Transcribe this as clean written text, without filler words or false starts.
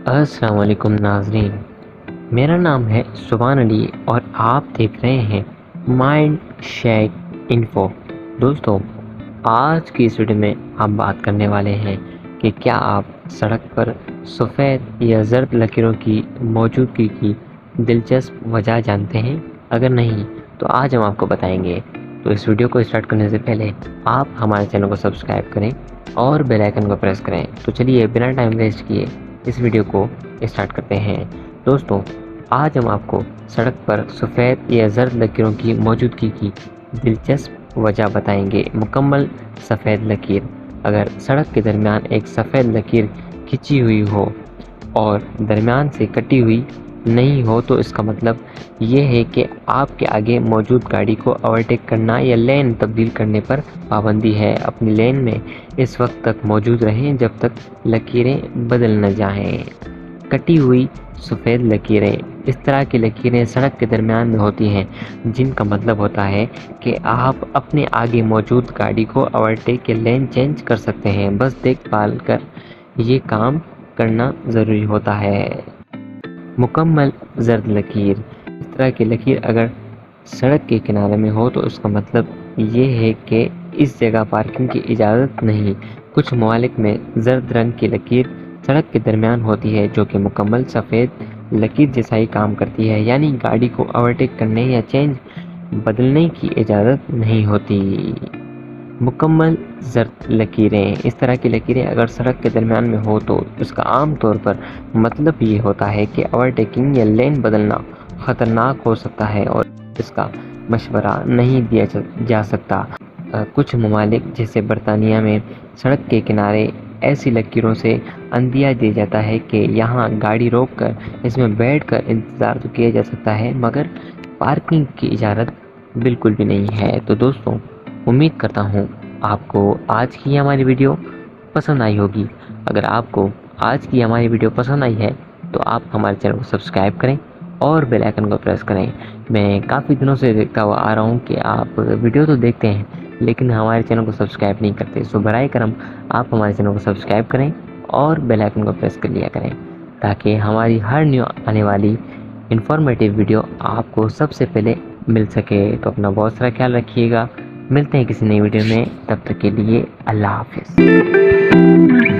अस्सलाम वालेकुम नाज़रीन, मेरा नाम है सुभान अली और आप देख रहे हैं माइंड शेक इन्फो। दोस्तों, आज की इस वीडियो में हम बात करने वाले हैं कि क्या आप सड़क पर सफ़ेद या ज़र्द लकीरों की मौजूदगी की दिलचस्प वजह जानते हैं? अगर नहीं तो आज हम आपको बताएंगे। तो इस वीडियो को स्टार्ट करने से पहले आप हमारे चैनल को सब्सक्राइब करें और बेल आइकन को प्रेस करें। तो चलिए बिना टाइम वेस्ट किए इस वीडियो को स्टार्ट करते हैं। दोस्तों, आज हम आपको सड़क पर सफ़ेद या ज़र्द लकीरों की मौजूदगी की दिलचस्प वजह बताएंगे। मुकम्मल सफ़ेद लकीर। अगर सड़क के दरमियान एक सफ़ेद लकीर खिंची हुई हो और दरमियान से कटी हुई नहीं हो तो इसका मतलब ये है कि आपके आगे मौजूद गाड़ी को ओवरटेक करना या लेन तब्दील करने पर पाबंदी है। अपनी लेन में इस वक्त तक मौजूद रहें जब तक लकीरें बदल न जाएं। कटी हुई सफ़ेद लकीरें। इस तरह की लकीरें सड़क के दरमियान में होती हैं जिनका मतलब होता है कि आप अपने आगे मौजूद गाड़ी को ओवरटेक या लेन चेंज कर सकते हैं। बस देखभाल कर ये काम करना ज़रूरी होता है। मुकम्मल ज़र्द लकीर। इस तरह की लकीर अगर सड़क के किनारे में हो तो इसका मतलब ये है कि इस जगह पार्किंग की इजाज़त नहीं। कुछ ममालिक में ज़र्द रंग की लकीर सड़क के दरमियान होती है जो कि मुकम्मल सफ़ेद लकीर जैसा ही काम करती है, यानी गाड़ी को ओवरटेक करने या चेंज बदलने की इजाज़त नहीं होती। मुकम्मल ज़र्द लकीरें। इस तरह की लकीरें अगर सड़क के दरमियान में हो तो इसका आम तौर पर मतलब ये होता है कि ओवरटेकिंग या लेन बदलना ख़तरनाक हो सकता है और इसका मशवरा नहीं दिया जा सकता। कुछ ममालिक जैसे बरतानिया में सड़क के किनारे ऐसी लकीरों से अंदिया दिया जाता है कि यहाँ गाड़ी रोककर इसमें बैठकर इंतज़ार तो किया जा सकता है मगर पार्किंग की इजाज़त बिल्कुल भी नहीं है। तो दोस्तों, उम्मीद करता हूँ आपको आज की हमारी वीडियो पसंद आई होगी। अगर आपको आज की हमारी वीडियो पसंद आई है तो आप हमारे चैनल को सब्सक्राइब करें और बेल आइकन को प्रेस करें। मैं काफ़ी दिनों से देखता हुआ आ रहा हूँ कि आप वीडियो तो देखते हैं लेकिन हमारे चैनल को सब्सक्राइब नहीं करते। सो बराए करम आप हमारे चैनल को सब्सक्राइब करें और बेल आइकन को प्रेस कर लिया करें ताकि हमारी हर न्यू आने वाली इन्फॉर्मेटिव वीडियो आपको सबसे पहले मिल सके। तो अपना बहुत सारा ख्याल रखिएगा। मिलते हैं किसी नई वीडियो में, तब तक के लिए अल्लाह हाफिज़।